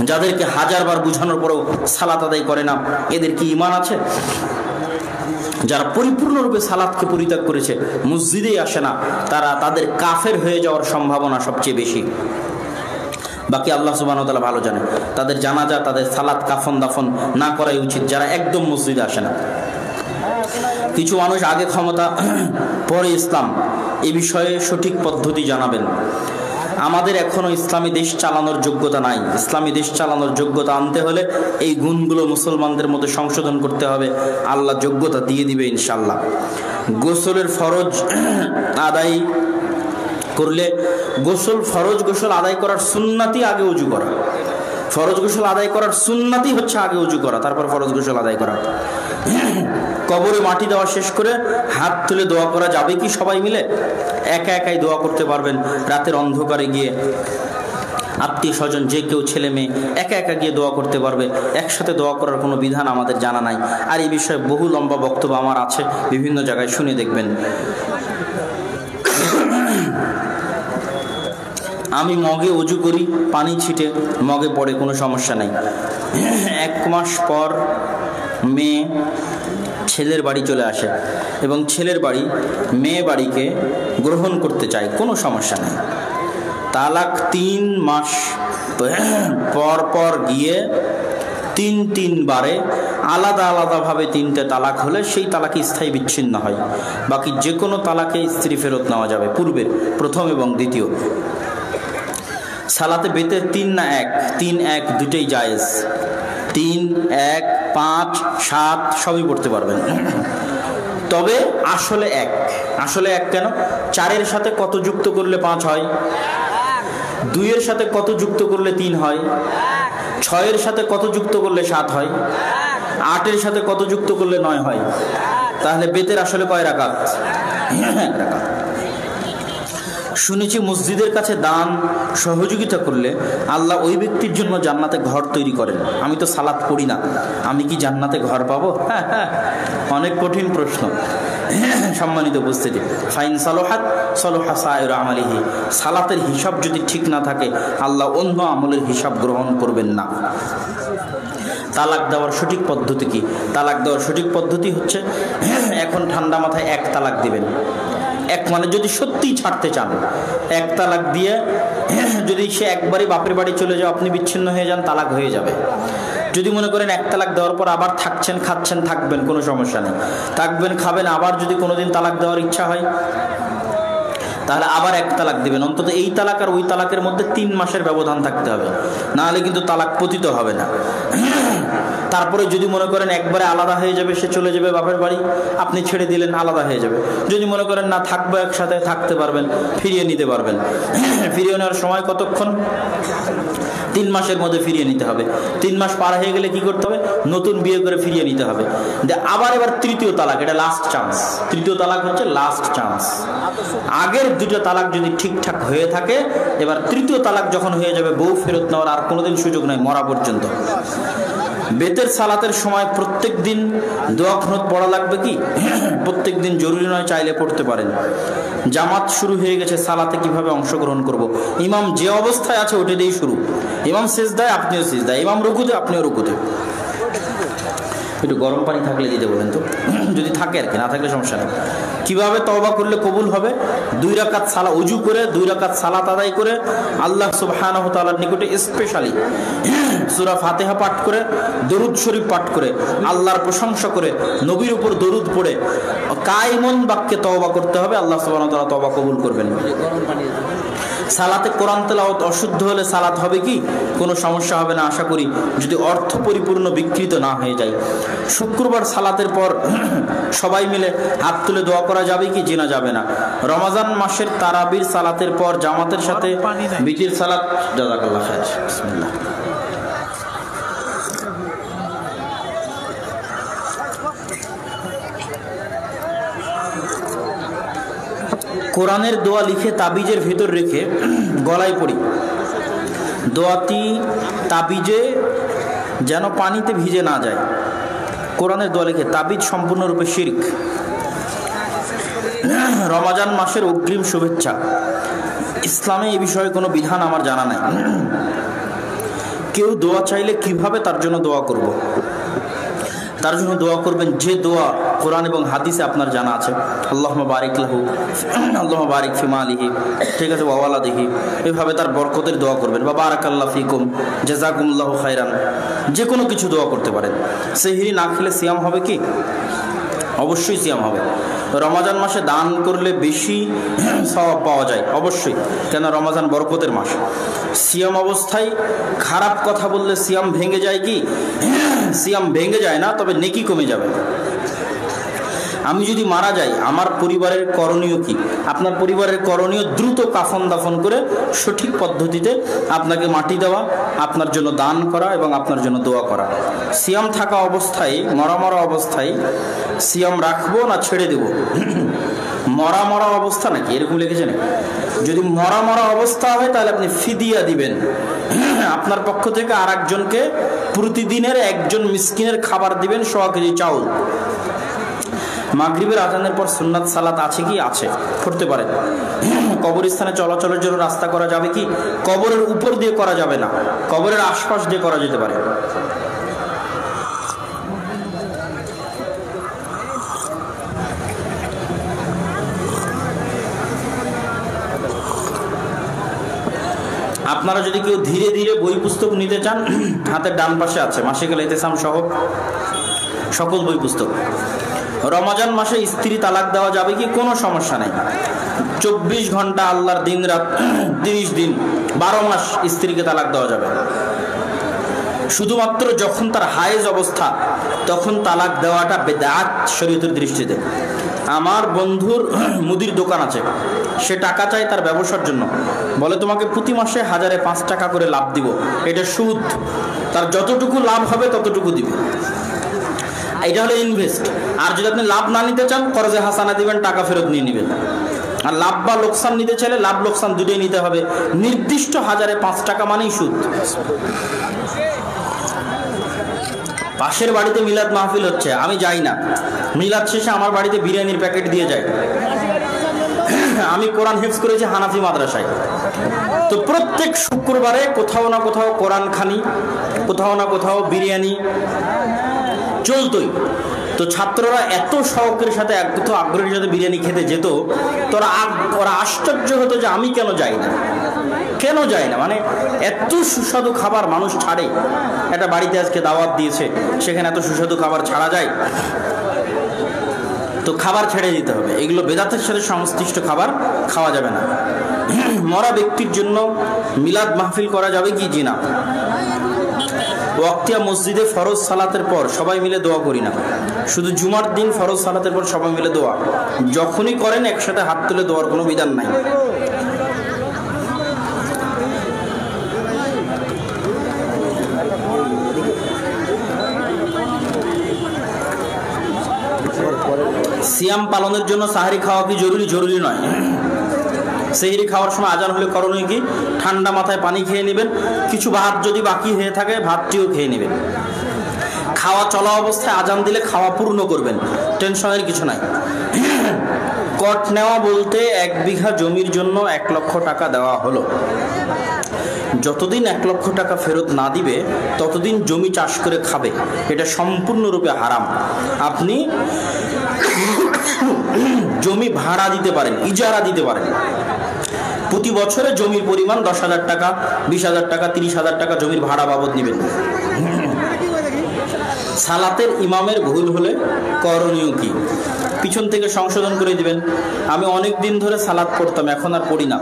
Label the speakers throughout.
Speaker 1: যাদেরকে হাজারবার বুঝানোর পরেও সালাত আদায় করে না, এদের কি ঈমান আছে? যারা পরিপূর্ণরূপে সালাতকে পরিত্যাগ করেছে, মসজিদেই আসে না, তাদের কাফের হয়ে যাওয়ার সম্ভাবনা সবচেয়ে বেশি। বাকি আল্লাহ সুবহানাহু ওয়া তাআলা ভালো জানে। তাদের জানাজা, তাদের সালাত, কাফন দাফন না করাই উচিত যারা একদম মসজিদে আসে না। কিছু মানুষ আগে ক্ষমতা পরে ইসলাম, এ বিষয়ে সঠিক পদ্ধতি জানাবেন। আমাদের এখনো ইসলামী দেশ চালানোর যোগ্যতা নাই। ইসলামী দেশ চালানোর যোগ্যতা আনতে হলে এই গুণগুলো মুসলমানদের মধ্যে সংশোধন করতে হবে। আল্লাহ যোগ্যতা দিয়ে দিবে ইনশাআল্লাহ। গোসলের ফরজ আদায় করলে ফরজ গোসল আদায় করার সুন্নাতি আগে ওযু করা। ফরজ গোসল আদায় করার সুন্নাতি হচ্ছে আগে ওযু করা, তারপর ফরজ গোসল আদায় করা। কবরে মাটি দেওয়া শেষ করে হাত তুলে দোয়া করা যাবে কি সবাই মিলে? একা একাই দোয়া করতে পারবেন। রাতের অন্ধকারে গিয়ে আত্মীয় স্বজন যে কেউ ছেলে মেয়ে একা একা গিয়ে দোয়া করতে পারবে। একসাথে দোয়া করার কোনো বিধান আমাদের জানা নাই। আর এই বিষয়ে বহু লম্বা বক্তব্য আমার আছে, বিভিন্ন জায়গায় শুনে দেখবেন। আমি মগে ওযু করি, পানি ছিটে মগে পড়ে, কোনো সমস্যা নাই। 1 মাস পর মেয়ে ছেলের বাড়ি চলে আসে এবং ছেলের বাড়ি মেয়ে বাড়িকে গ্রহণ করতে চায়, কোনো সমস্যা নেই। তালাক 3 মাস পর পর গিয়ে 3 বারে আলাদা আলাদাভাবে 3টে তালাক হলে সেই তালাকে স্থায়ী বিচ্ছিন্ন হয়। বাকি যে কোনো তালাকে স্ত্রী ফেরত নেওয়া যাবে, পূর্বের প্রথম এবং দ্বিতীয়। সালাতে বেতে 3 না 1? 3, 1 দুটেই জায়েজ। 3, 1, 5, 7 সবই পড়তে পারবেন। তবে আসলে 1। আসলে 1 কেন? 4-এর সাথে কত যুক্ত করলে 5 হয়? 2-এর সাথে কত যুক্ত করলে 3 হয়? 6-এর সাথে কত যুক্ত করলে 7 হয়? 8-এর সাথে কত যুক্ত করলে 9 হয়? তাহলে বেতের আসলে কয় রাকাত? 1 রাকাত। শুনেছি মসজিদের কাছে দান সহযোগিতা করলে আল্লাহ ওই ব্যক্তির জন্য জান্নাতে ঘর তৈরি করেন। আমি তো সালাত পড়ি না, আমি কি জান্নাতে ঘর পাবো? অনেক কঠিন প্রশ্ন। সম্মানিত উপস্থিতি, ফাইন সালোহাত সালোহা সায়রা আমালিহি। সালাতের হিসাব যদি ঠিক না থাকে আল্লাহ অন্য আমলের হিসাব গ্রহণ করবেন না। তালাক দেওয়ার সঠিক পদ্ধতি কি? তালাক দেওয়ার সঠিক পদ্ধতি হচ্ছে, এখন ঠান্ডা মাথায় 1 তালাক দিবেন। 1 মানে যদি সত্যিই ছাড়তে চান, 1 তালাক দিয়ে যদি সে একবারই বাপের বাড়ি চলে যাও, আপনি বিচ্ছিন্ন হয়ে যান, তালাক হয়ে যাবে। যদি মনে করেন 1 তালাক দেওয়ার পর আবার থাকছেন, খাচ্ছেন, থাকবেন, কোনো সমস্যা নেই, থাকবেন, খাবেন, আবার যদি কোনোদিন তালাক দেওয়ার ইচ্ছা হয় তাহলে আবার 1 তালাক দিবেন। অন্তত এই তালাক আর ওই তালাকের মধ্যে 3 মাসের ব্যবধান থাকতে হবে, না হলে কিন্তু তালাক পতিত হবে না। তারপরে যদি মনে করেন একবারে আলাদা হয়ে যাবে, সে চলে যাবে বাপের বাড়ি, আপনি ছেড়ে দিলেন, আলাদা হয়ে যাবে। যদি মনে করেন না থাকবো একসাথে, থাকতে পারবেন, ফিরিয়ে নিতে পারবেন। ফিরিয়ে নেওয়ার সময় কতক্ষণ? 3 মাসের মধ্যে ফিরিয়ে নিতে হবে। 3 মাস পার হয়ে গেলে কি করতে হবে? নতুন বিয়ে করে ফিরিয়ে নিতে হবে। আবার এবার 3য় তালাক, এটা লাস্ট চান্স। 3য় তালাক হচ্ছে লাস্ট চান্স। আগের 2টো তালাক যদি ঠিকঠাক হয়ে থাকে, এবার 3য় তালাক যখন হয়ে যাবে, বউ ফেরত নেওয়ার আর কোনোদিন সুযোগ নাই, মরা পর্যন্ত। বেতের সালাতের সময় প্রত্যেক দিন দোয়া কুনুত পড়া লাগবে কি? প্রত্যেক দিন জরুরি নয়, চাইলে পড়তে পারেন। জামাত শুরু হয়ে গেছে, সালাতে কিভাবে অংশগ্রহণ করব? ইমাম যে অবস্থায় আছে ওটা দিয়েই শুরু। ইমাম সিজদায়, আপনিও সিজদায়, ইমাম রুকুতে, আপনিও রুকুতে। একটু গরম পানি থাকলে দিতে বলেন তো, যদি থাকে আর কি, না থাকলে সমস্যা নেই। কিভাবে তওবা করলে কবুল হবে? 2 রাকাত সালাত ওযু করে, 2 রাকাত সালাত আদায় করে, আল্লাহ সুবহানাহু ওয়া তাআলার নিকটে স্পেশালি সূরা ফাতিহা পাঠ করে, দরুদ শরীফ পাঠ করে, আল্লাহর প্রশংসা করে, নবীর উপর দরুদ পড়ে কায়মন বাক্যে তওবা করতে হবে। আল্লাহ সুবহানাহু ওয়া তাআলা তওবা কবুল করবেন। সালাতে কোরআন তেলাওয়াত অশুদ্ধ হলে সালাত হবে কি? কোনো সমস্যা হবে না আশা করি, যদি অর্থ পরিপূর্ণ বিকৃত না হয়ে যায়। শুক্রবার সালাতের পর সবাই মিলে হাত তুলে দোয়া করা যাবে কি? জি না, যাবে না। রমজান মাসের তারাবির সালাতের পর জামাতের সাথে বিতির সালাত। জাযাকাল্লাহ খাইর। বিসমিল্লাহ। কোরআনের দোয়া লিখে তাবিজের ভিতর রেখে গলায় পড়ি। দোয়াটি তাবিজে যেন পানিতে ভিজে না যায়। কোরআনের দোয়া লিখে, তাবিজ সম্পূর্ণরূপে শিরক। রমজান মাসের অগ্রিম শুভেচ্ছা। ইসলামে এই বিষয়ে কোনো বিধান আমার জানা নাই। কেউ দোয়া চাইলে কিভাবে তার জন্য দোয়া করব? তার জন্য দোয়া করবেন যে দোয়া কোরআন এবং হাদিসে আপনার জানা আছে। আল্লাহুম্মা বারিক লাহু, আল্লাহুম্মা বারিক ফি মালিহি, ঠিক আছে, ওয়া ওয়ালাদিহি, এভাবে তার বরকতের দোয়া করবেন। বা বারাকাল্লাহু ফিকুম, জাযাকুমুল্লাহু খাইরান, যে কোনো কিছু দোয়া করতে পারেন। সেহরি না খেলে সিয়াম হবে কি? অবশ্যই সিয়াম হবে। রমজান মাসে দান করলে বেশি সওয়াব পাওয়া যায় অবশ্যই, কেন রমজান বরকতের মাস। সিয়াম অবস্থায় খারাপ কথা বললে সিয়াম ভেঙে যায় কি? সিয়াম ভেঙে যায় না, তবে নেকি কমে যাবে। আমি যদি মারা যাই, আমার পরিবারের করণীয় কি? আপনার পরিবারের করণীয় দ্রুত কাফন দাফন করে সঠিক পদ্ধতিতে আপনাকে মাটি দেওয়া, আপনার জন্য দান করা এবং আপনার জন্য দোয়া করা। সিয়াম থাকা অবস্থায়, মরা অবস্থায় সিয়াম রাখবো না ছেড়ে দেব? মরা অবস্থা নাকি এরকম লিখেছে নাকি? যদি মরা অবস্থা হয় তাহলে আপনি ফিদিয়া দিবেন। আপনার পক্ষ থেকে আর একজনকে প্রতিদিনের একজন মিসকিনের খাবার দিবেন, 100 কেজি চাউল। মাগরিবের আজানের পর সুন্নাত সালাত আছে কি? আছে, পড়তে পারেন। কবরস্থানে চলাচলের জন্য রাস্তা করা যাবে কি? কবরের উপর দিয়ে করা যাবে না, কবরের আশপাশ দিয়ে করা যেতে পারে। আপনারা যদি কেউ ধীরে ধীরে বই পুস্তক নিতে চান, হাতের ডান পাশে আছে মাসিকুল ইতিসাম সহ সকল বই পুস্তক। রমজান মাসে স্ত্রী তালাক দেওয়া যাবে কি? কোনো সমস্যা নেই। 24 ঘন্টা আল্লাহর দিন রাত, 30 দিন, 12 মাস স্ত্রীকে তালাক দেওয়া যাবে। শুধুমাত্র যখন তার হায়েজ অবস্থা, তখন তালাক দেওয়াটা বেদাত শরীয়তের দৃষ্টিতে। আমার বন্ধুর মুদির দোকান আছে, সে টাকা চায় তার ব্যবসার জন্য, বলে তোমাকে প্রতি মাসে 1000-এ 5 টাকা করে লাভ দিব, এটা সুদ, তার যতটুকু লাভ হবে ততটুকু দিবে, এটা হলো ইনভেস্ট। আর যদি আপনি লাভ না নিতে চান, কর্জে হাসানা দিবেন, টাকা ফেরত নিয়ে নেবেন। আর লাভ বা লোকসান নিতে চাইলে লাভ লোকসান দুটোই নিতে হবে। নির্দিষ্ট 1000-এ 5 টাকা মানেই সুদ। পাশের বাড়িতে মিলাদ মাহফিল হচ্ছে, আমি যাই না, মিলাদ শেষে আমার বাড়িতে বিরিয়ানির প্যাকেট দিয়ে যায়। আমি কোরআন হিফজ করেছি হানাফি মাদ্রাসায়, তো প্রত্যেক শুক্রবারে কোথাও না কোথাও কোরআন খানি, কোথাও না কোথাও বিরিয়ানি চলতোই। তো ছাত্ররা এত শৌকের সাথে, এত আগ্রহের সাথে বিরিয়ানি খেতে যেত, ওরা আশ্চর্য হতো যে আমি কেন যাই না, কেন যায় না। মানে এত সুস্বাদু খাবার মানুষ ছাড়ে। একটা বাড়িতে আজকে দাওয়াত দিয়েছে, সেখানে এত সুস্বাদু খাবার ছাড়া যায়? তো খাবার ছেড়ে দিতে হবে, এগুলো বেদাতের সাথে সংশ্লিষ্ট খাবার খাওয়া যাবে না। মরা ব্যক্তির জন্য মিলাদ মাহফিল করা যাবে কি? জি না। ওয়াক্তিয়া মসজিদে ফরজ সালাতের পর সবাই মিলে দোয়া করি না, শুধু জুমার দিন ফরজ সালাতের পর সবাই মিলে দোয়া। যখনই করেন একসাথে হাত তুলে দোয়ার কোনো বিধান নাই। সিয়াম পালনের জন্য সাহরি খাওয়া কি জরুরি? জরুরি নয়। সেহরি খাওয়ার সময় আজান হলে করণীয় কি? ঠান্ডা মাথায় পানি খেয়ে নেবেন, কিছু ভাত যদি বাকি হয়ে থাকে ভাতটিও খেয়ে নেবেন। খাওয়া চলা অবস্থায় আজান দিলে খাওয়া পূর্ণ করবেন, টেনশনের কিছু নাই। কট নেওয়া বলতে 1 বিঘা জমির জন্য 1 লক্ষ টাকা দেওয়া হলো। যতদিন 1 লক্ষ টাকা ফেরত না দিবে ততদিন জমি চাষ করে খাবে, এটা সম্পূর্ণরূপে হারাম। আপনি জমি ভাড়া দিতে পারেন, ইজারা দিতে পারেন। প্রতি বছরে জমির পরিমাণ 10,000 টাকা, 20,000 টাকা, 30,000 টাকা জমির ভাড়া বাবদ নেবেন। সালাতের ইমামের ভুল হলে করণীয় কি? পিছন থেকে সংশোধন করে দিবেন। আমি অনেক দিন ধরে সালাত পড়তাম, এখন আর পড়ি না,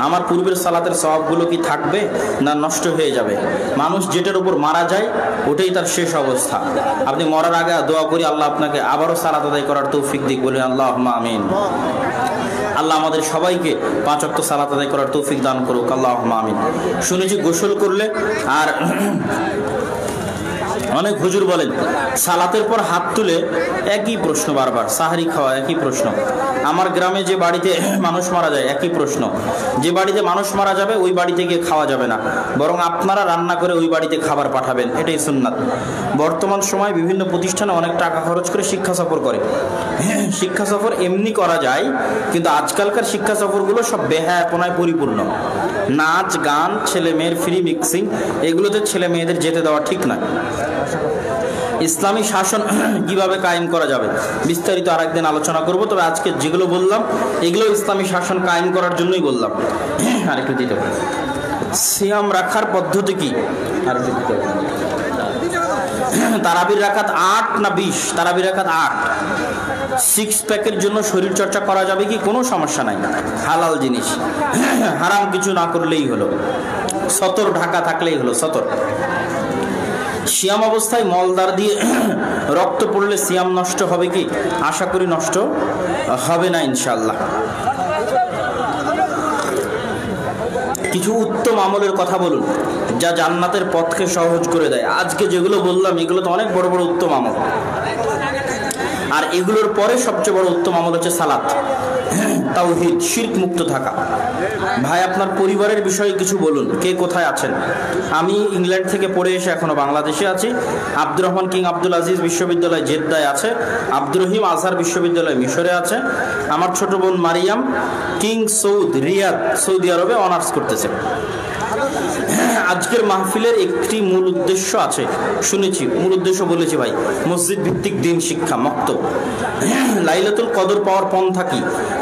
Speaker 1: আমার পূর্বের সালাতের সওয়াবগুলো কি থাকবে না নষ্ট হয়ে যাবে? মানুষ যেটার উপর মারা যায় ওটাই তার শেষ অবস্থা। আপনি মরার আগে দোয়া করি আল্লাহ আপনাকে আবারও সালাত আদায় করার তৌফিক দিক, বলে আল্লাহুম্মা আমিন। আল্লাহ আমাদের সবাইকে 5 ওয়াক্ত সালাত আদায় করার তৌফিক দান করুক, আল্লাহুম্মা আমিন। শুনেছি গোসল করলে, আর অনেক হুজুর বলেন সালাতের পর হাত তুলে, একই প্রশ্ন বারবার। সাহারি খাওয়া একই প্রশ্ন। আমার গ্রামে যে বাড়িতে মানুষ মারা যায় একই প্রশ্ন। যে বাড়িতে মানুষ মারা যাবে ওই বাড়িতে গিয়ে খাওয়া যাবে না, বরং আপনারা রান্না করে ওই বাড়িতে খাবার পাঠাবেন, এটাই সুন্নাত। বর্তমান সময়ে বিভিন্ন প্রতিষ্ঠানে অনেক টাকা খরচ করে শিক্ষা সফর করে। শিক্ষা সফর এমনি করা যায়, কিন্তু আজকালকার শিক্ষা সফরগুলো সব বেহায়াপনায় পরিপূর্ণ। নাচ গান, ছেলে মেয়ের ফ্রি মিক্সিং, এগুলোতে ছেলে মেয়েদের যেতে দেওয়া ঠিক না। ইসলামী শাসন কিভাবে কায়েম করা যাবে বিস্তারিত আরেকদিন আলোচনা করব। তবে আজকে যেগুলো বললাম এগুলো ইসলামী শাসন কায়েম করার জন্যই বললাম। আরেকটু দিতে হবে। সিয়াম রাখার পদ্ধতি কি? আরেকটু দিতে হবে। তারাবির রাকাত 8 না 20? তারাবির রাকাত 8। 6 প্যাকের জন্য শরীর চর্চা করা যাবে কি? কোনো সমস্যা নাই, হালাল জিনিস, হারাম কিছু না করলেই হলো, সতর ঢাকা থাকলেই হলো। সতর সিয়াম অবস্থায় মলদার দিয়ে রক্ত পড়লে সিয়াম নষ্ট হবে কি? আশা করি নষ্ট হবে না ইনশাআল্লাহ। কিছু উত্তম আমলের কথা বলুন যা জান্নাতের পথকে সহজ করে দেয়। আজকে যেগুলো বললাম এগুলো তো অনেক বড় বড় উত্তম আমল, আর এগুলোর পরে সবচেয়ে বড় উত্তম আমল হচ্ছে সালাত, তাওহীদ, শিরক মুক্ত থাকা। ভাই আপনার পরিবারের বিষয়ে কিছু বলুন, কে কোথায় আছেন? আমি ইংল্যান্ড থেকে পড়ে এসে এখনো বাংলাদেশে আছি। আব্দুর রহমান কিং আব্দুল আজিজ বিশ্ববিদ্যালয় জেদ্দায় আছে। আব্দুর রহিম আজহার বিশ্ববিদ্যালয় মিশরে আছে। আমার ছোট বোন Mariyam King Saud Riyadh Saudi আরবে অনার্স করতেছে। আজকের মাহফিলের একটি মূল উদ্দেশ্য আছে, শুনেছি, মূল উদ্দেশ্য বলেছি ভাই, মসজিদ ভিত্তিক দিন শিক্ষা, মক্তব। লাইলাতুল কদর পাওয়ার পন্থা কি?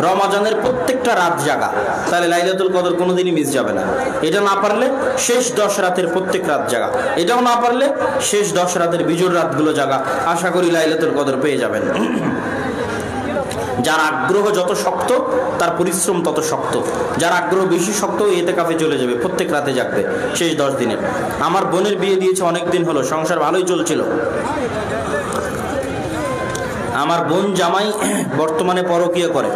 Speaker 1: রমাজানের প্রত্যেকটা রাত জাগা, তাহলে লাইলাতুল কদর কোনোদিনই মিস যাবে না। এটা না পারলে শেষ 10 রাতের প্রত্যেক রাত জাগা, এটাও না পারলে শেষ 10 রাতের বিজোড় রাতগুলো জাগা। আশা করি লাইলাতুল কদর পেয়ে যাবেন। যার আগ্রহ যত শক্ত তার পরিশ্রম তত শক্ত। যার আগ্রহ বেশি শক্ত ইতিকাফে চলে যাবে, প্রত্যেক রাতে জাগবে শেষ 10 দিনের। আমার বোনের বিয়ে দিয়েছে অনেক দিন হলো, সংসার ভালোই চলছিল। আমার বোন জামাই বর্তমানে পরকীয়া করে।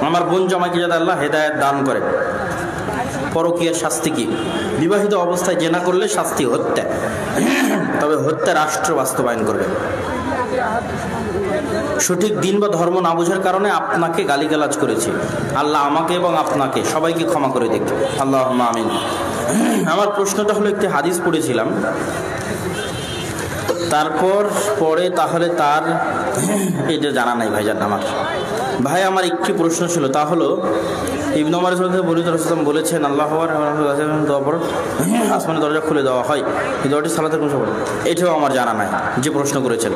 Speaker 1: আমার বোন জামাইকে যাতে আল্লাহ হেদায়েত দান করে। পরকীয়ার শাস্তি কি? বিবাহিত অবস্থায় জেনা করলে শাস্তি হত্যা, তবে হত্যা রাষ্ট্র বাস্তবায়ন করবে। সঠিক দিন বা ধর্ম না বোঝার কারণে আপনাকে গালিগালাজ করেছি, আল্লাহ আমাকে এবং আপনাকে সবাইকে ক্ষমা করে দিক, আল্লাহুম্মা আমিন। আমার প্রশ্নটা হলো, একটি হাদিস পড়েছিলাম, তারপর পরে তাহলে তার এটা জানা নাই ভাইজান। আমার আমার একটি প্রশ্ন ছিল, তা হলো ইবনে ওমর বলেছেন আল্লাহ আসমানের দরজা খুলে দেওয়া হয়, এই দরজাটি সালাতের কোন সময়? এটাও আমার জানা নাই যে প্রশ্ন করেছেন।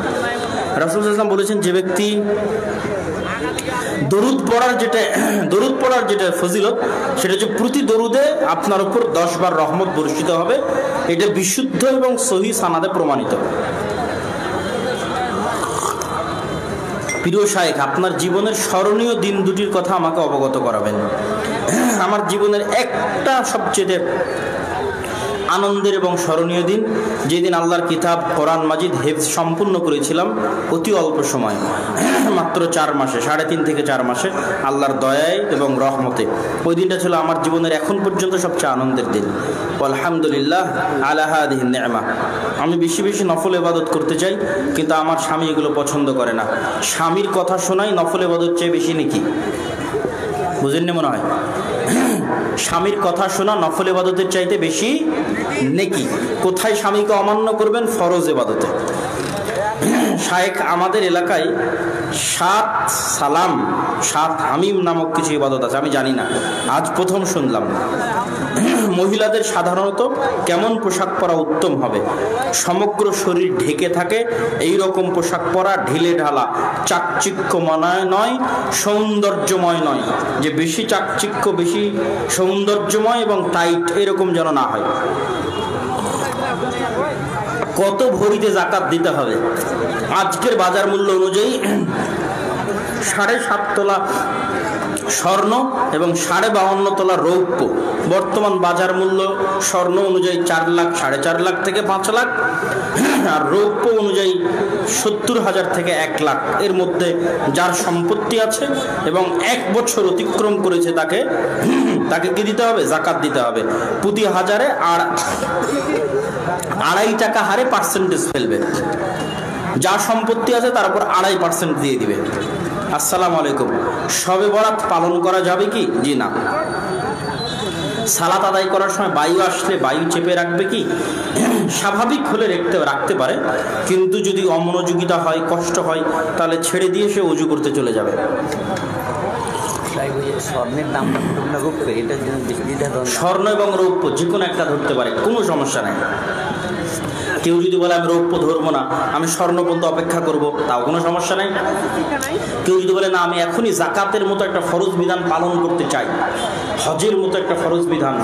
Speaker 1: রাসূল সাল্লাল্লাহু আলাইহি ওয়াসাল্লাম বলেছেন, যে ব্যক্তি দরুদ পড়ার যেটা ফজিলত, সেটা হচ্ছে প্রতি দরুদে আপনার উপর 10 বার রহমত বর্ষিত হবে। এটা বিশুদ্ধ এবং সহিহ সানাদে প্রমাণিত। প্রিয় শায়েখ, আপনার জীবনের স্মরণীয় দিন দুটির কথা আমাকে অবগত করাবেন। আমার জীবনের একটা সবচেয়ে আনন্দের এবং স্মরণীয় দিন, যেদিন আল্লাহর কিতাব কোরআন মাজিদ হেফজ সম্পূর্ণ করেছিলাম অতি অল্প সময়, মাত্র 4 মাসে, 3.5 থেকে 4 মাসে, আল্লাহর দয়ায় এবং রহমতে। ওই দিনটা ছিল আমার জীবনের এখন পর্যন্ত সবচেয়ে আনন্দের দিন। আলহামদুলিল্লাহ আলা হাদিহি নি'মা। আমি বেশি বেশি নফল ইবাদত করতে চাই, কিন্তু আমার স্বামী এগুলো পছন্দ করে না। স্বামীর কথা শোনাই নফল ইবাদত চেয়ে বেশি নাকি? বুঝেননি মনে হয়? স্বামীর কথা শোনা নফল ইবাদতের চাইতে বেশি নেকি। কোথায় স্বামীকে অমান্য করবেন? ফরজ ইবাদতে। শায়েখ, আমাদের এলাকায় 7 সালাম 7 হামিম নামক কিছু ইবাদত আছে, আমি জানি না, আজ প্রথম শুনলাম। মহিলাদের সাধারণত কেমন পোশাক পরা উত্তম হবে? সমগ্র শরীর ঢেকে থাকে এই রকম পোশাক পরা, ঢিলে ঢালা, চাকচিক্যময় নয়, সৌন্দর্যময় নয়, যে বেশি চাকচিক্য, বেশি সৌন্দর্যময় এবং টাইট এরকম যেন না হয়। কত ভরিতে যাকাত দিতে হবে? আজকের বাজার মূল্য অনুযায়ী 7.5 তোলা স্বর্ণ এবং 52.5 তোলা রৌপ্য। বর্তমান বাজার মূল্য স্বর্ণ অনুযায়ী 4 লাখ, 4.5 লাখ থেকে 5 লাখ, আর রৌপ্য অনুযায়ী 70,000 থেকে 1 লাখ এর মধ্যে যার সম্পত্তি আছে এবং 1 বছর অতিক্রম করেছে তাকে কি দিতে হবে? যাকাত দিতে হবে। প্রতি হাজারে 2.5 টাকা হারে পার্সেন্টেজ ফেলবে। যার সম্পত্তি আছে তার উপর 2.5% দিয়ে দিবে। আসসালামু আলাইকুম। শবে বরাত পালন করা যাবে কি? জি না। সালাত আদায় করার সময় বায়ু আসলে বায়ু চেপে রাখবে কি? স্বাভাবিক হলে রাখতে পারে, কিন্তু যদি অমনোযোগিতা হয়, কষ্ট হয়, তাহলে ছেড়ে দিয়ে সে ওযু করতে চলে যাবে।
Speaker 2: স্বর্ণের দামটা না রূপে এটার জন্য
Speaker 1: স্বর্ণ এবং রৌপ্য যে কোনো একটা ধরতে পারে, কোনো সমস্যা নেই। কেউ যদি বলে আমি রৌপ্য ধরবো না, আমি স্বর্ণ পর্যন্ত অপেক্ষা করব, তাও কোনো সমস্যা নেই। কেউ যদি বলে না আমি এখনই জাকাতের মতো একটা ফরজ বিধান পালন করতে চাই, হজের মতো একটা ফরজ বিধান,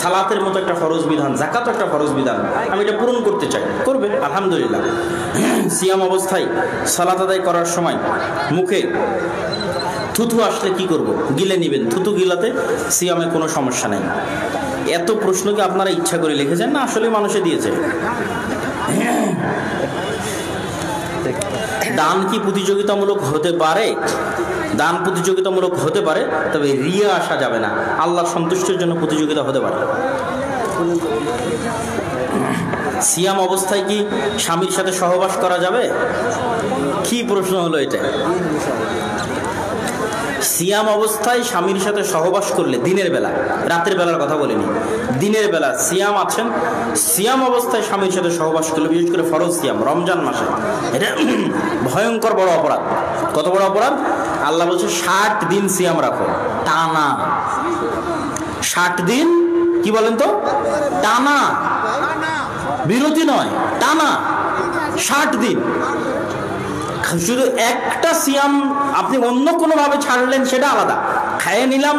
Speaker 1: সালাতের মতো একটা ফরজ বিধান, জাকাত একটা ফরজ বিধান, আমি এটা পূরণ করতে চাই, করবে আলহামদুলিল্লাহ। সিয়াম অবস্থায় সালাত আদায় করার সময় মুখে থুথু আসলে কি করব? গিলে নেবেন, থুথু গিলাতে সিয়ামে কোনো সমস্যা নেই। এত প্রশ্ন কি আপনারা ইচ্ছা করে লিখেছেন না আসলে মানুষে দিয়েছে? দান কি প্রতিযোগিতামূলক হতে পারে? দান প্রতিযোগিতামূলক হতে পারে, তবে রিয়া আসা যাবে না। আল্লাহর সন্তুষ্টির জন্য প্রতিযোগিতা হতে পারে। সিয়াম অবস্থায় কি স্বামীর সাথে সহবাস করা যাবে? কি প্রশ্ন হলো এটা? সিয়াম অবস্থায় স্বামীর সাথে সহবাস করলে, দিনের বেলা, রাতের বেলার কথা বলিনি, দিনের বেলা সিয়াম আছেন, সিয়াম অবস্থায় স্বামীর সাথে সহবাস করলে, বিশেষ করে ফরজ সিয়াম রমজান মাসে, এটা ভয়ঙ্কর বড় অপরাধ। কত বড় অপরাধ? আল্লাহ বলছে 60 দিন সিয়াম রাখো টানা। 60 দিন, কি বলেন তো? টানা, বিরতি নয়, টানা 60 দিন। শুধু একটা সিয়াম আপনি অন্য কোনোভাবে ছাড়লেন সেটা আলাদা, খাইয়ে নিলাম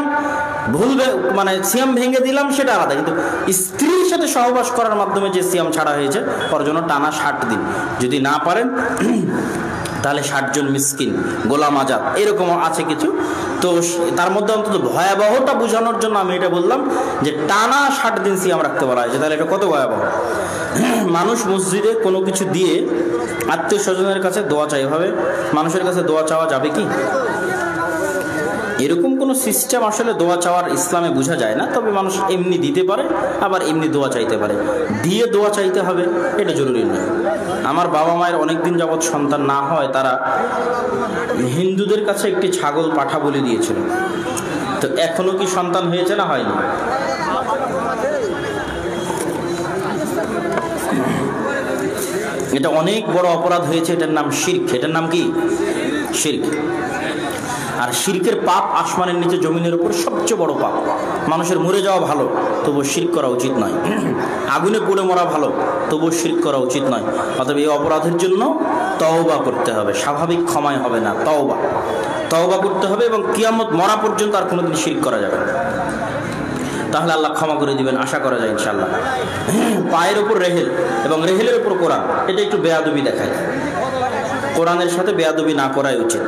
Speaker 1: ভুল, মানে সিয়াম ভেঙে দিলাম সেটা আলাদা, কিন্তু স্ত্রীর সাথে সহবাস করার মাধ্যমে যে সিয়াম ছাড়া হয়েছে ওর জন্য টানা 60 দিন। যদি না পারেন তাহলে 60 জন মিসকিন, গোলাম আজাদ, এরকম আছে কিছু। তো তার মধ্যে অন্তত ভয়াবহতা বোঝানোর জন্য আমি এটা বললাম যে টানা 60 দিন সিয়াম রাখতে বলা হয়েছে, তাহলে এটা কত ভয়াবহ। মানুষ মসজিদে কোনো কিছু দিয়ে আত্মীয় স্বজনের কাছে দোয়া চাই, এভাবে মানুষের কাছে দোয়া চাওয়া যাবে কি? এরকম কোনো সিস্টেম আসলে দোয়া চাওয়ার ইসলামে বোঝা যায় না। তবে মানুষ এমনি দিতে পারে, আবার এমনি দোয়া চাইতে পারে। দিয়ে দোয়া চাইতে হবে এটা জরুরি নয়। আমার বাবা মায়ের অনেকদিন যাবৎ সন্তান না হয়, তারা হিন্দুদের কাছে একটি ছাগল পাঠা বলে দিয়েছিল। তো এখনো কি সন্তান হয়েছে না হয়নি? এটা অনেক বড় অপরাধ হয়েছে, এটার নাম শিরক। এটার নাম কি? শিরক। আর শিরকের পাপ আসমানের নিচে জমিনের উপর সবচেয়ে বড় পাপ। মানুষের মরে যাওয়া ভালো, তবুও শিরক করা উচিত নয়। আগুনে পুড়ে মরা ভালো, তবুও শিরক করা উচিত নয়। অতএব এই অপরাধের জন্য তওবা করতে হবে, স্বাভাবিক ক্ষমায় হবে না, তওবা করতে হবে। এবং কিয়ামত মরা পর্যন্ত আর কোনোদিন শিরক করা যাবে না, তাহলে আল্লাহ ক্ষমা করে দিবেন, আশা করা যায় ইনশাআল্লাহ। পায়ের উপর রেহেল এবং রেহেলের উপর কোরআন, এটা একটু বেয়াদবি দেখায়। কোরআনের সাথে বেয়াদবি না করাই উচিত।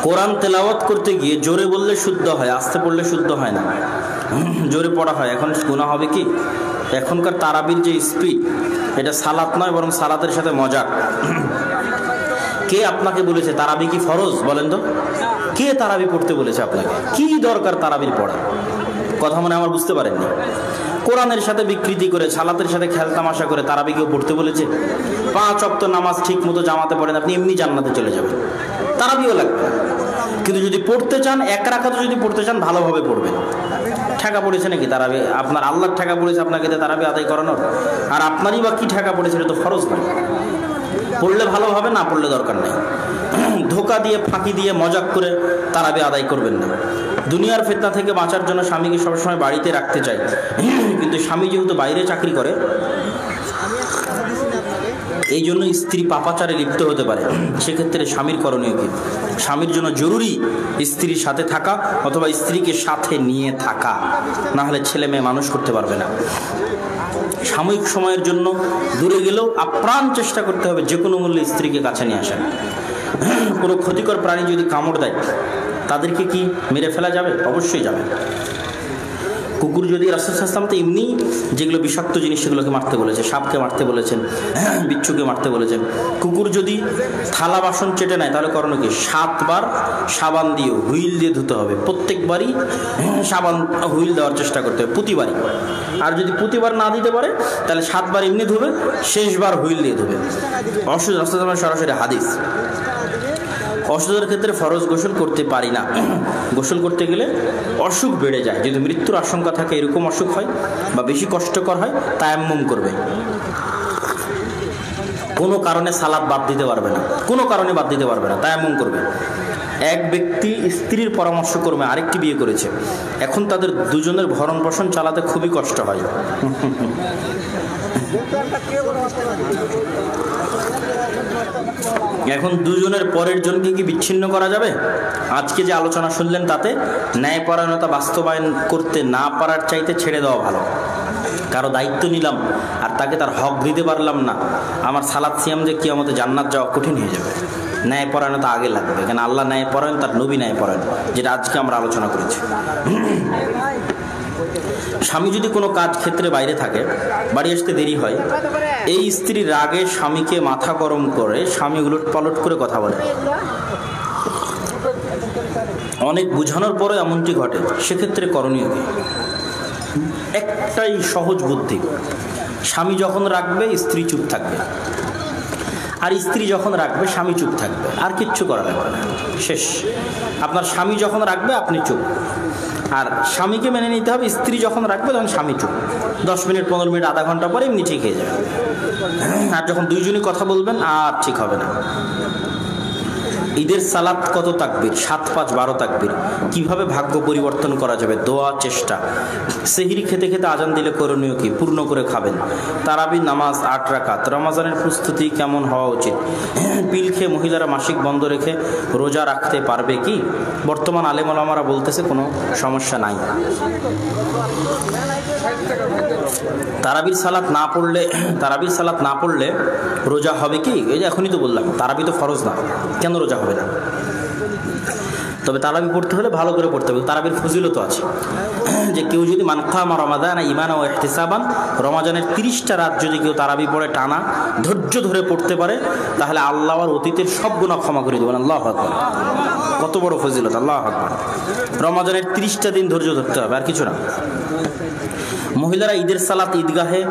Speaker 1: কোরআন তেলাওয়াত করতে গিয়ে জোরে বললে শুদ্ধ হয়, আস্তে পড়লে শুদ্ধ হয় না। জোরে পড়া হয়। এখন গুনাহ হবে কি? এখনকার তারাবির যে স্পিড, এটা সালাত নয়, বরং সালাতের সাথে মজাক। কে আপনাকে বলেছে তারাবি কি ফরজ? বলেন তো, কে তারাবি পড়তে বলেছে আপনাকে? কি দরকার তারাবির পড়া? কথা মনে আমার বুঝতে পারেননি। কোরআনের সাথে বিকৃতি করে, সালাতের সাথে খেলতামাশা করে তারাবি কেউ পড়তে বলেছে? 5 ওয়াক্ত নামাজ ঠিক মতো জামাতে পড়েন, আপনি এমনি জান্নাতে চলে যাবেন, তারাবিও লাগবে না। কিন্তু যদি পড়তে চান, 1 রাকাত যদি পড়তে চান, ভালোভাবে পড়বেন। ঠেকা পড়েছে নাকি তারাবি? আপনার আল্লাহর ঠেকা পড়েছে আপনাকে তারাবি আদায় করানোর? আর আপনারই বা কি ঠেকা পড়েছে? এটা তো ফরজ নয়। পড়লে ভালোভাবে, না পড়লে দরকার নেই। ধোকা দিয়ে, ফাঁকি দিয়ে, মজাক করে তারাবি আদায় করবেন না। দুনিয়ার ফিতনা থেকে বাঁচার জন্য স্বামীকে সবসময় বাড়িতে রাখতে চাই, কিন্তু স্বামী যেহেতু বাইরে চাকরি করে, এই জন্য স্ত্রী পাপাচারে লিপ্ত হতে পারে। সেক্ষেত্রে স্বামীর করণীয় কি? স্বামীর জন্য জরুরি স্ত্রীর সাথে থাকা, অথবা স্ত্রীকে সাথে নিয়ে থাকা, না হলে ছেলে মেয়ে মানুষ করতে পারবে না। সাময়িক সময়ের জন্য দূরে গেলেও আপ্রাণ চেষ্টা করতে হবে যে কোনো মূল্যে স্ত্রীকে কাছে নিয়ে আসা। কোনো ক্ষতিকর প্রাণী যদি কামড় দেয়, তাদেরকে কি মেরে ফেলা যাবে? অবশ্যই যাবে। কুকুর যদি, রাসূল সাল্লাল্লাহু আলাইহি ওয়াসাল্লাম তো এমনি যেগুলো বিষাক্ত জিনিস সেগুলোকে মারতে বলেছে, সাপকে মারতে বলেছেন, বিচ্ছুকে মারতে বলেছেন। কুকুর যদি থালা বাসন চেটে নেয়, তাহলে করণীয় কি? 7 বার সাবান দিয়ে, হুইল দিয়ে ধুতে হবে। প্রত্যেকবারই সাবান হুইল দেওয়ার চেষ্টা করতে হবে, প্রতিবারই। আর যদি প্রতিবার না দিতে পারে, তাহলে 7 বার এমনি ধুবে, শেষবার হুইল দিয়ে ধুবে। অসুস্থ, রাসূল সাল্লাল্লাহু আলাইহি ওয়াসাল্লাম সরাসরি হাদিস। অসুস্থতার ক্ষেত্রে ফরজ গোসল করতে পারি না। গোসল করতে গেলে অসুখ বেড়ে যায়। যদি মৃত্যুর আশঙ্কা থাকে, এরকম অসুখ হয় বা বেশি কষ্টকর হয়, তায়াম্মুম করবে। কোনো কারণে সালাত বাদ দিতে পারবে না, কোনো কারণে বাদ দিতে পারবে না, তায়াম্মুম করবে। এক ব্যক্তি স্ত্রীর পরামর্শ ক্রমে আরেকটি বিয়ে করেছে, এখন তাদের দুজনের ভরণ পোষণ চালাতে খুবই কষ্ট হয়। এখন দুজনের পরের জনকে কি বিচ্ছিন্ন করা যাবে? আজকে যে আলোচনা শুনলেন তাতে ন্যায়পরায়ণতা বাস্তবায়ন করতে না পারার চাইতে ছেড়ে দেওয়া ভালো। কারো দায়িত্ব নিলাম আর তাকে তার হক দিতে পারলাম না, আমার সালাত সিয়াম যে কিয়ামতে জান্নাত যাওয়া কঠিন হয়ে যাবে। ন্যায়পরায়ণতা আগে লাগবে, কেন আল্লাহ ন্যায়পরায়ণ, তার নবী ন্যায়পরায়ণ, যেটা আজকে আমরা আলোচনা করেছি। স্বামী যদি কোনো কাজ ক্ষেত্রে বাইরে থাকে, বাড়ি আসতে দেরি হয়, এই স্ত্রী রাগে স্বামীকে মাথা গরম করে স্বামী উলট পালট করে কথা বলে, অনেক বোঝানোর পরে এমনটি ঘটে, সেক্ষেত্রে করণীয় কি? একটাই সহজ বুদ্ধি, স্বামী যখন রাখবে স্ত্রী চুপ থাকবে, আর স্ত্রী যখন রাখবে স্বামী চুপ থাকবে, আর কিচ্ছু করা লাগবে না, শেষ। আপনার স্বামী যখন রাখবে আপনি চুপ, আর স্বামীকে মেনে নিতে হবে, স্ত্রী যখন রাখবে তখন স্বামী চুপ। 10 মিনিট 15 মিনিট আধা ঘন্টা পরে এমনি ঠিক হয়ে যাবে। আর যখন দুইজনই কথা বলবেন আর ঠিক হবে না। ঈদের সালাত কত তাকবীর? 7, 5, 12 তাকবীর। কিভাবে ভাগ্য পরিবর্তন করা যাবে? দোয়া, চেষ্টা। সেহরি খেতে খেতে আজান দিলে করণীয় কি? পূর্ণ করে খাবেন। তারাবি নামাজ 8 রাকাত। রমজানের প্রস্তুতি কেমন হওয়া উচিত? পিল খেয়ে মহিলারা মাসিক বন্ধ রেখে রোজা রাখতে পারবে কি? বর্তমান আলেম ওলামারা বলতেছে কোনো সমস্যা নাই। তারাবির সালাত না পড়লে রোজা হবে কি? এই যে এখনই তো বললাম, তারাবি তো ফরজ না, কেন রোজা হবে না? তবে তারাবি পড়তে হলে ভালো করে পড়তে হবে। তারাবির ফজিলত আছে যে কেউ যদি মানকামা রমাদান ঈমানান ওয়া ইহতিসাবান, রমাজানের 30টা রাত যদি কেউ তারাবি পড়ে টানা ধৈর্য ধরে পড়তে পারে, তাহলে আল্লাহ আর অতীতের সব গুনাহ ক্ষমা করে দেবেন। আল্লাহু আকবার, কত বড় ফজিলত! আল্লাহু আকবার। রমাজানের 30টা দিন ধৈর্য ধরতে হবে, আর কিছু না। মহিলারা ঈদের সালাত ঈদগাহে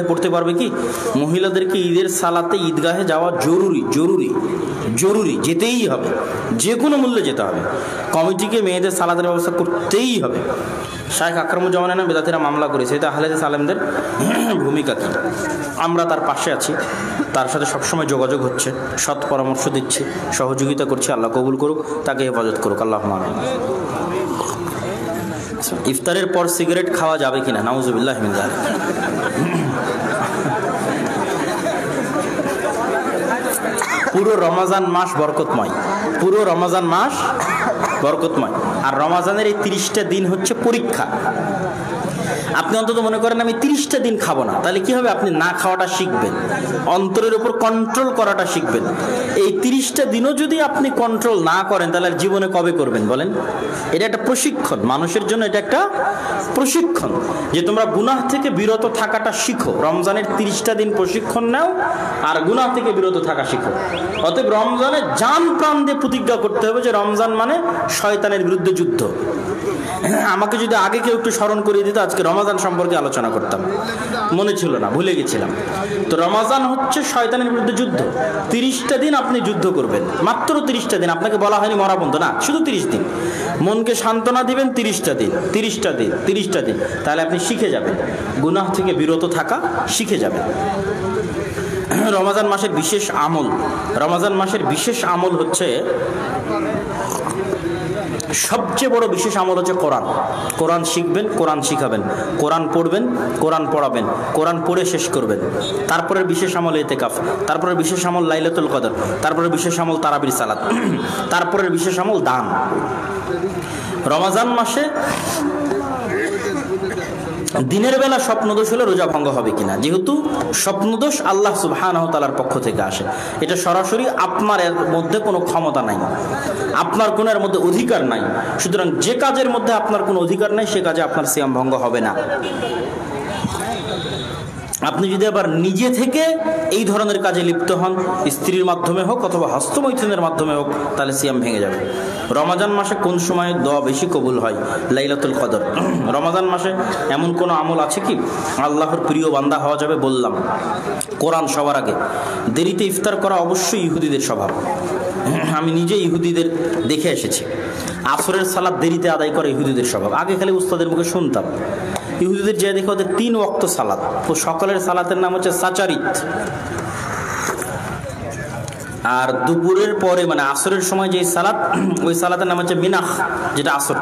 Speaker 1: পড়তে পারবে কি? মহিলাদেরকে ঈদের সালাতে ঈদগাহে যাওয়া জরুরি, যেতেই হবে, যে কোনো মূল্যে যেতে হবে। কমিটিকে মেয়েদের সালাতের ব্যবস্থা করতেই হবে। শায়েখ আকরামুজ্জামান বেদাতিরা মামলা করেছে, এটা আহলে হাদিস আলেমদের ভূমিকা কি? আমরা তার পাশে আছি, তার সাথে সবসময় যোগাযোগ হচ্ছে, সৎ পরামর্শ দিচ্ছি, সহযোগিতা করছি। আল্লাহ কবুল করুক, তাকে হেফাজত করুক। আল্লাহুম্মা আমিন। ইফতারের পর সিগারেট খাওয়া যাবে কিনা? নাউজুবিল্লাহ মিন যালিক। পুরো রমজান মাস বরকতময়, আর রমজানের এই 30টা দিন হচ্ছে পরীক্ষা। আপনি অন্তত মনে করেন আমি 30টা দিন খাবো না, তাহলে কি হবে? আপনি না খাওয়াটা শিখবেন, অন্তরের উপর কন্ট্রোল করাটা শিখবেন। এই 30টা দিনও যদি আপনি কন্ট্রোল না করেন, তাহলে জীবনে কবে করবেন বলেন? এটা একটা প্রশিক্ষণ, মানুষের জন্য এটা একটা প্রশিক্ষণ, যে তোমরা গুনাহ থেকে বিরত থাকাটা শিখো। রমজানের 30টা দিন প্রশিক্ষণ নাও আর গুনাহ থেকে বিরত থাকা শিখো। অতএব রমজানে জান প্রাণ দিয়ে প্রতিজ্ঞা করতে হবে যে রমজান মানে শয়তানের বিরুদ্ধে যুদ্ধ। আমাকে যদি আগে কেউ একটু স্মরণ করিয়ে দিত, আজকে রমজান সম্পর্কে আলোচনা করতাম, মনে ছিল না, ভুলে গেছিলাম। তো রমজান হচ্ছে শয়তানের বিরুদ্ধে যুদ্ধ। 30টা দিন আপনি যুদ্ধ করবেন, মাত্র 30টা দিন। আপনাকে বলা হয়নি মরা বন্ধ, না, শুধু 30 দিন মনকে সান্ত্বনা দিবেন। 30টা দিন, তাহলে আপনি শিখে যাবেন, গুনাহ থেকে বিরত থাকা শিখে যাবেন। রমজান মাসের বিশেষ আমল হচ্ছে, সবচেয়ে বড় বিশেষ আমল হচ্ছে কোরআন শিখবেন, কোরআন শিখাবেন, কোরআন পড়বেন, কোরআন পড়াবেন, কোরআন পড়ে শেষ করবেন। তারপরে বিশেষ আমল ইতিকাফ, তারপরে বিশেষ আমল লাইলাতুল কদর, তারপরে বিশেষ আমল তারাবির সালাত, তারপরে বিশেষ আমল দান। রমজান মাসে দিনের বেলা স্বপ্নদোষ হলে রোজা ভঙ্গ হবে কিনা? যেহেতু স্বপ্নদোষ আল্লাহ সুবহানাহু ওয়া তাআলার পক্ষ থেকে আসে, এটা সরাসরি আপনার এর মধ্যে কোনো ক্ষমতা নাই, আপনার কোনো এর মধ্যে অধিকার নাই। সুতরাং যে কাজের মধ্যে আপনার কোনো অধিকার নাই, সে কাজে আপনার সিয়াম ভঙ্গ হবে না। আপনি যদি আবার নিজে থেকে এই ধরনের কাজে লিপ্ত হন, স্ত্রীর মাধ্যমে হোক অথবা হস্তমৈথুনের মাধ্যমে হোক, তাহলে সিয়াম ভেঙে যাবে। রমজান মাসে কোন সময় দোয়া বেশি কবুল হয়? লাইলাতুল কদর। রমজান মাসে এমন কোনো আমল আছে কি আল্লাহর প্রিয় বান্দা হওয়া যাবে? বললাম, কোরআন সবার আগে। দেরিতে ইফতার করা অবশ্যই ইহুদিদের স্বভাব, আমি নিজে ইহুদিদের দেখে এসেছি। আসরের সালাত দেরিতে আদায় করে ইহুদিদের স্বভাব। আগে খালি উস্তাদের মুখে শুনতাম, ইহুদিদের যে দেখে ওদের 3 ওয়াক্ত সালাত, সকালের সালাতের নাম হচ্ছে সাচারিত, আর দুপুরের পরে মানে আসরের সময় যে সালাত, ওই সালাতের নাম হচ্ছে মিনাখ, যেটা আসর।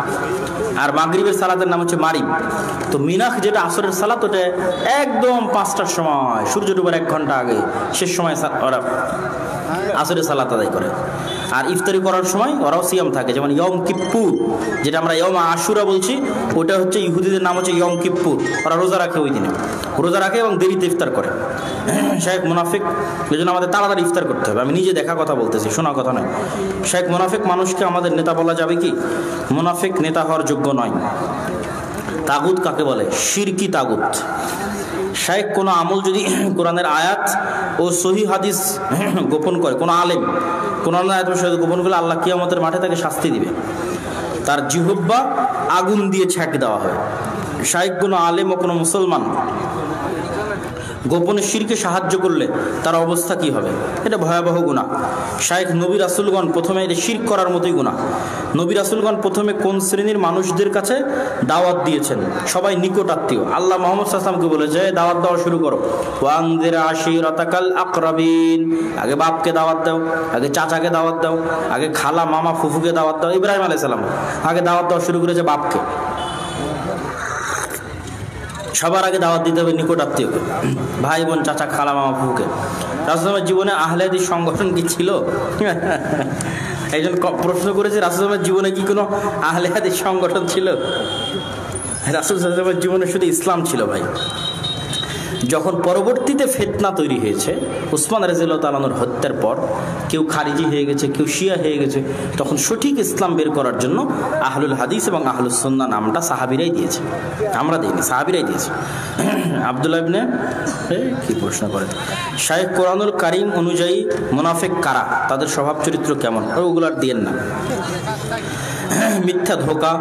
Speaker 1: আর মাগরিবের সালাতের নাম হচ্ছে মারিব। তো মিনাখ যেটা আসরের সালাত, ওটা একদম 5টার সময়, সূর্য ডুবার 1 ঘন্টা আগে, শেষ সময় ওরা আসরের সালাত আদায় করে। আর ইফতারি করার সময় ওরাও সিয়াম থাকে, যেমন ইয়ম কিপ্পুর, যেটা আমরা ইয়ম আশুরা বলছি, ওটা হচ্ছে ইহুদিদের নাম হচ্ছে ইয়ম কিপ্পুর। ওরা রোজা রাখে, ওই দিনে রোজা রাখে এবং দেরিতে ইফতার করে। শেখ মুনাফিক, এই জন্য আমাদের তাড়াতাড়ি ইফতার করতে হবে। আমি নিজে দেখা কথা বলতেছি, শোনা কথা নয়। শেখ মুনাফিক মানুষকে আমাদের নেতা বলা যাবে কি? মুনাফিক নেতা হওয়ার যোগ্য নয়। তাগুত কাকে বলে? শিরকি তাগুত। শেখ কোনো আমল যদি কোরআনের আয়াত ও সহি হাদিস গোপন করে, কোনো আলেম কোরআনের আয়াত গোপন করলে আল্লাহ কিয়ামতের মাঠে তাকে শাস্তি দিবে, তার জিহ্বা আগুন দিয়ে ছ্যাঁক দেওয়া হয়। শেখ কোনো আলেম ও কোনো মুসলমান গোপনে শিরকে সাহায্য করলে তার অবস্থা কি হবে? এটা ভয়াবহ গুনাহ। শাইখ নবী রাসূলগণ প্রথমে এটা শিরক করার মতোই গুনাহ। নবী রাসূলগণ প্রথমে কোন শ্রেণীর মানুষদের কাছে দাওয়াত দিয়েছেন? সবাই নিকট আত্মীয়। আল্লাহ মুহাম্মদ সাল্লাল্লাহু আলাইহি ওয়াসাল্লামকে বলেছে দাওয়াত দেওয়া শুরু করো, ওয়ানজির আশিরাতাকাল আকরাবিন। আগে বাপকে দাওয়াত দাও, আগে চাচাকে দাওয়াত দাও, আগে খালা মামা ফুফুকে দাওয়াত দাও। ইব্রাহিম আলাইহিস সালাম আগে দাওয়াত দেওয়া শুরু করেছে বাপকে। সবার আগে দাওয়াত দিতে হবে নিকট আত্মীয়কে, ভাই বোন চাচা খালা মামা ফুফুকে। রাসূলের জীবনে আহলে হাদিস সংগঠন কি ছিল? একজন প্রশ্ন করেছে, রাসূলের জীবনে কি কোনো আহলে হাদিস সংগঠন ছিল? রাসূলের জীবনে শুধু ইসলাম ছিল ভাই। যখন পরবর্তীতে ফিতনা তৈরি হয়েছে উসমান রাদিয়াল্লাহু তাআলা আনহুর হত্যার পর, কেউ খারিজি হয়ে গেছে, কেউ শিয়া হয়ে গেছে, তখন সঠিক ইসলাম বের করার জন্য আহলুল হাদিস এবং আহলুস সুন্নাহ নামটা সাহাবীরাই দিয়েছে, আমরা দিইনি, সাহাবীরাই দিয়েছে। আব্দুল্লাহ ইবনে কি প্রশ্ন করে, শাইখ কোরআনুল কারীম অনুযায়ী মুনাফিক কারা, তাদের স্বভাব চরিত্র কেমন? ওগুলো আর দিয়েন না। মিথ্যা, ধোঁকা,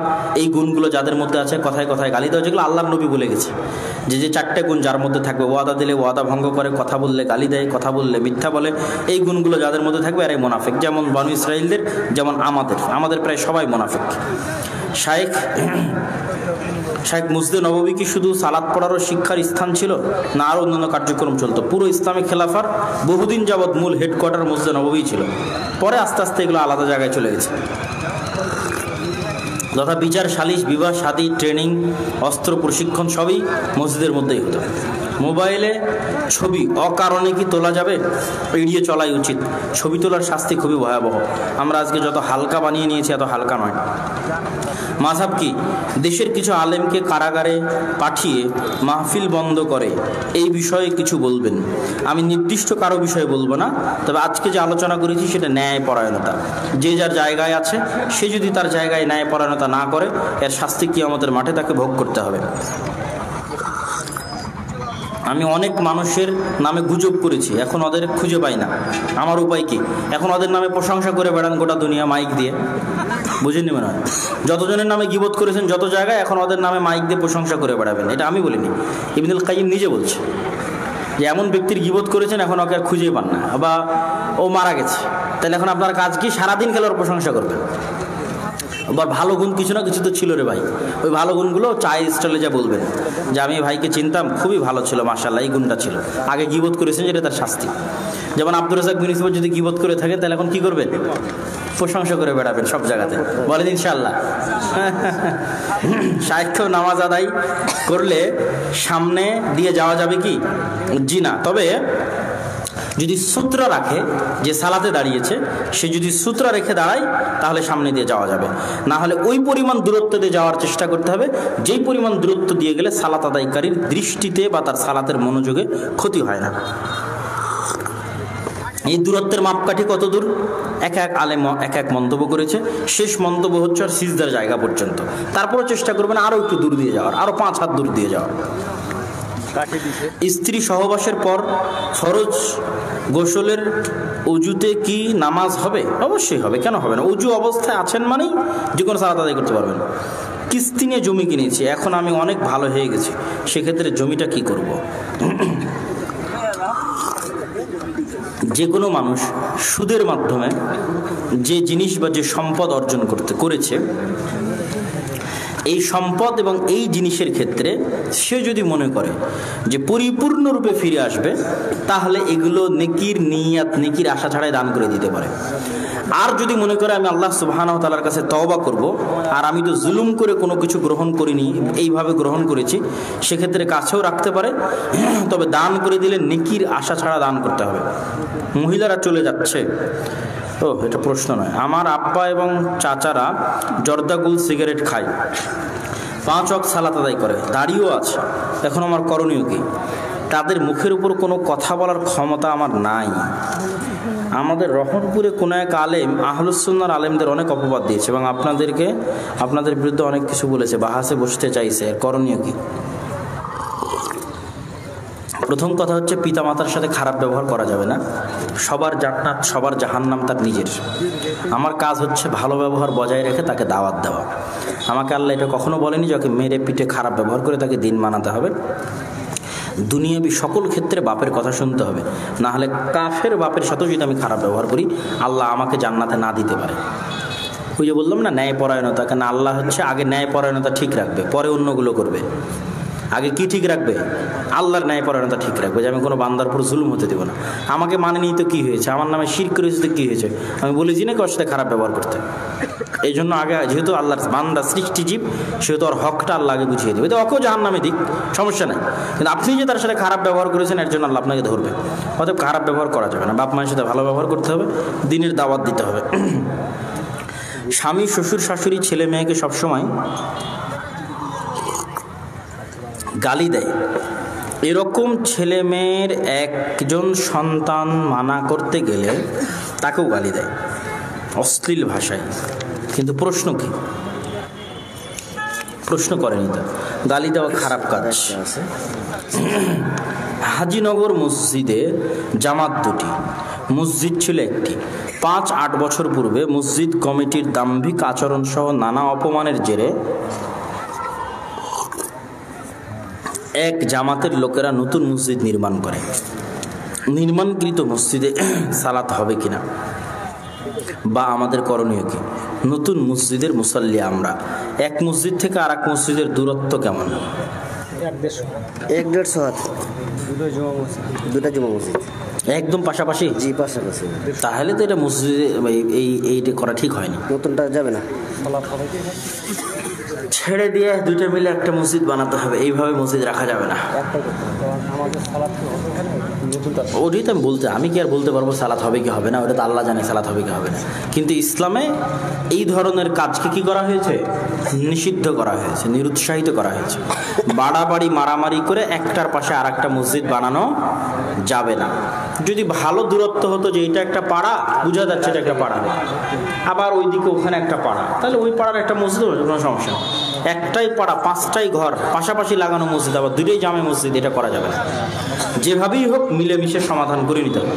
Speaker 1: এই গুণগুলো যাদের মধ্যে আছে, কথায় কথায় গালি দেওয়া, যেগুলো আল্লাহর নবী বলে গেছে যে যে 4টে গুণ যার মধ্যে থাকবে, ওয়াদা দিলে ওয়াদা ভঙ্গ করে, কথা বললে গালি দেয়, কথা বললে মিথ্যা বলে, এই গুণগুলো যাদের মধ্যে থাকবে এরাই মুনাফিক। যেমন বনু ইসরাইলদের, যেমন আমাদের প্রায় সবাই মুনাফিক। শাইখ মসজিদে নববী কি শুধু সালাত পড়ারও শিক্ষার স্থান ছিল, না আরও অন্যান্য কার্যক্রম চলতো? পুরো ইসলামী খেলাফার বহুদিন যাবৎ মূল হেডকোয়ার্টার মসজিদে নববী ছিল, পরে আস্তে আস্তে এগুলো আলাদা জায়গায় চলে গেছে। তথা বিচার, সালিশ, বিবাহ, শাদী, ট্রেনিং, অস্ত্র প্রশিক্ষণ সবই মসজিদের মধ্যেই হতো। মোবাইলে ছবি অকারণে কি তোলা যাবে? এড়িয়ে চলাই উচিত। ছবি তোলার শাস্তি খুবই ভয়াবহ। আমরা আজকে যত হালকা বানিয়ে নিয়েছি এত হালকা নয়। মাযহাব কি? দেশের কিছু আলেমকে কারাগারে পাঠিয়ে মাহফিল বন্ধ করে, এই বিষয়ে কিছু বলবেন? আমি নির্দিষ্ট কারো বিষয়ে বলবো না, তবে আজকে যে আলোচনা করেছি সেটা ন্যায়পরায়ণতা। যে যার জায়গায় আছে, সে যদি তার জায়গায় ন্যায়পরায়ণতা না করে, এর শাস্তি কিয়ামতের মাঠে তাকে ভোগ করতে হবে। আমি অনেক মানুষের নামে গুজব করেছি, এখন ওদের খুঁজে পাই না। আমার উপায় কি? এখন ওদের নামে প্রশংসা করে বেড়ান গোটা দুনিয়া মাইক দিয়ে, বুঝেননি মনে হয়? যতজনের নামে গীবত করেছেন যত জায়গায়, এখন ওদের নামে মাইক দিয়ে প্রশংসা করে বেড়াবেন। এটা আমি বলিনি, ইবনুল কাইয়িম নিজে বলছে যে এমন ব্যক্তির গীবত করেছেন এখন ওকে আর খুঁজে পান না, বা ও মারা গেছে, তাহলে এখন আপনার কাজ কি? সারাদিন খেলে ওর প্রশংসা করবেন। আবার ভালো গুণ কিছু না কিছু তো ছিল রে ভাই, ওই ভালো গুণগুলো চায়ের স্টলে যা বলবেন যে আমি ভাইকে চিনতাম, খুবই ভালো ছিল, মাশাআল্লাহ, এই গুণটা ছিল। আগে গীবত করেছেন, যেটা তার শাস্তি। যেমন আব্দুর রাজ্জাক বিন ইউসুফ যদি গীবত করে থাকে, তাহলে এখন কি করবেন? প্রশংসা করে বেড়াবেন সব জায়গাতে, বলেন ইনশাআল্লাহ। শাইখকেও নামাজ আদায় করলে সামনে দিয়ে যাওয়া যাবে কি? জি না। তবে যদি সূত্রা রাখে, যে সালাতে দাঁড়িয়েছে সে যদি সূত্রা রেখে দাঁড়ায়, তাহলে সামনে দিয়ে যাওয়া যাবে। না হলে ওই পরিমাণ দূরত্ব দিয়ে যাওয়ার চেষ্টা করতে হবে যেই পরিমাণ দূরত্ব দিয়ে গেলে সালাত আদায়কারীর দৃষ্টিতে বা তার সালাতের মনোযোগে ক্ষতি হয় না। এই দূরত্বের মাপকাঠি কত দূর? এক এক আলেম এক এক মন্তব্য করেছে। শেষ মন্তব্য হচ্ছে আর সিজদার জায়গা পর্যন্ত। তারপরে চেষ্টা করবেন আরও একটু দূর দিয়ে যাওয়ার, আরও 5 হাত দূর দিয়ে যাওয়ার। স্ত্রী সহবাসের পর ফরজ গোসলের অজুতে কি নামাজ হবে? অবশ্যই হবে, কেন হবে না? অজু অবস্থায় আছেন মানেই যে কোনো সালাত আদায় করতে পারবেন। কিস্তি নিয়ে জমি কিনেছি, এখন আমি অনেক ভালো হয়ে গেছি, সেক্ষেত্রে জমিটা কি করব? যে কোনো মানুষ সুদের মাধ্যমে যে জিনিস বা যে সম্পদ অর্জন করেছে, এই সম্পদ এবং এই জিনিসের ক্ষেত্রে সে যদি মনে করে যে পরিপূর্ণরূপে ফিরে আসবে, তাহলে এগুলো নেকির নিয়াত, নেকির আশা ছাড়াই দান করে দিতে পারে। আর যদি মনে করে আমি আল্লাহ সুবহানাহু ওয়া তাআলার কাছে তওবা করব, আর আমি তো জুলুম করে কোনো কিছু গ্রহণ করিনি, এইভাবে গ্রহণ করেছি, সেক্ষেত্রে কাছেও রাখতে পারে। তবে দান করে দিলে নেকির আশা ছাড়া দান করতে হবে। মহিলারা চলে যাচ্ছে, ও এটা প্রশ্ন নয়। আমার আব্বা এবং চাচারা জর্দাগুল সিগারেট খায়, 5 ওয়াক্ত সালাত আদায় করে, দাড়িও আছে, এখন আমার করণীয় কি? তাদের মুখের উপর কোনো কথা বলার ক্ষমতা আমার নাই। আমাদের রহনপুরে কোনো এক আলেম আহলুস সুন্নাহর আলেমদের অনেক অপবাদ দিয়েছে এবং আপনাদের বিরুদ্ধে অনেক কিছু বলেছে, বাহাসে বসতে চাইছে, করণীয় কি? প্রথম কথা হচ্ছে, পিতামাতার সাথে খারাপ ব্যবহার করা যাবে না। সবার জান্নাত, সবার জাহান্নাম তার নিজের। আমার কাজ হচ্ছে ভালো ব্যবহার বজায় রেখে তাকে দাওয়াত দেওয়া। আমাকে আল্লাহ এটা কখনো বলেনি যে ওকে মেরে পিঠে খারাপ ব্যবহার করে তাকে দিন মানাতে হবে। দুনিয়াবি সকল ক্ষেত্রে বাপের কথা শুনতে হবে, না হলে কাফের বাপের সাথেও যদি আমি খারাপ ব্যবহার করি, আল্লাহ আমাকে জান্নাতে না দিতে পারে। ওই যে বললাম না, ন্যায়পরায়ণতা। কেন আল্লাহ হচ্ছে আগে ন্যায়পরায়ণতা ঠিক রাখবে, পরে অন্যগুলো করবে। আগে কি ঠিক রাখবে? আল্লাহর ন্যায়পরায়ণতা ঠিক রাখবে, যে আমি কোনো বান্দার উপর জুলুম হতে দেবো না। আমাকে মানে নিই তো কী হয়েছে? আমার নামে শিরক করেছে তো কী হয়েছে? আমি বলেছি না ওর সাথে খারাপ ব্যবহার করতে। এই জন্য আগে, যেহেতু আল্লাহর বান্দা সৃষ্টিজীব, সেহেতু ওর হকটা আল্লাহ আগে বুঝিয়ে দেবে। তো ওকেও জাহান্নামে দিক, সমস্যা নাই। কিন্তু আপনি যে তার সাথে খারাপ ব্যবহার করেছেন, এর জন্য আল্লাহ আপনাকে ধরবে। অতএব খারাপ ব্যবহার করা যাবে না। বাপ মায়ের সাথে ভালো ব্যবহার করতে হবে, দিনের দাওয়াত দিতে হবে। স্বামী, শ্বশুর, শাশুড়ি ছেলে মেয়েকে সবসময় গালি দেয়, এরকম ছেলে মেয়ের একজন সন্তান মানা করতে গেলে তাকেও গালি দেয় অশ্লীল ভাষায়। কিন্তু প্রশ্ন কি? প্রশ্ন করেনি তো। গালি দেওয়া খারাপ কাজ। হাজিনগর মসজিদে জামাত দুটি, মসজিদ ছিল একটি। 5-8 বছর পূর্বে মসজিদ কমিটির দাম্ভিক আচরণ সহ নানা অপমানের জেরে এক জামাতের লোকেরা নতুন মসজিদ নির্মাণ করে। নির্মাণকৃত মসজিদে সালাত হবে কিনা বা আমাদের করণীয় কি? নতুন মসজিদের মুসাল্লি আমরা, এক মসজিদ থেকে আর এক মসজিদের দূরত্ব কেমন?
Speaker 2: 1-1.5 হাত, দুটো জুমা মসজিদ
Speaker 1: একদম পাশাপাশি।
Speaker 2: জি, পাশাপাশি।
Speaker 1: তাহলে তো এটা মসজিদে এইটা করা ঠিক হয়নি।
Speaker 2: নতুনটা যাবে না,
Speaker 1: ছেড়ে দিয়ে দুইটা মিলে একটা মসজিদ বানাতে হবে। এইভাবে মসজিদ রাখা যাবে না। ওটাই তো আমি কি আর বলতে পারবো সালাত হবে কি হবে না? ওটা তো আল্লাহ জানে সালাত হবে কি হবে না। কিন্তু ইসলামে এই ধরনের কাজকে কি করা হয়েছে? নিষিদ্ধ করা হয়েছে, নিরুৎসাহিত করা হয়েছে। বাড়াবাড়ি মারামারি করে একটার পাশে আর একটা মসজিদ বানানো যাবে না। যদি ভালো দূরত্ব হতো, যে এটা একটা পাড়া, বোঝা যাচ্ছে এটা একটা পাড়া, আবার ওইদিকে ওখানে একটা পাড়া, তাহলে ওই পাড়ার একটা মসজিদ হবে, কোনো সমস্যা নেই। একটাই পাড়া, 5টাই ঘর, পাশাপাশি লাগানো মসজিদ, আবার 2টাই জামে মসজিদ, এটা করা যাবে না। যেভাবেই হোক মিলেমিশে সমাধান করে নিতে হবে।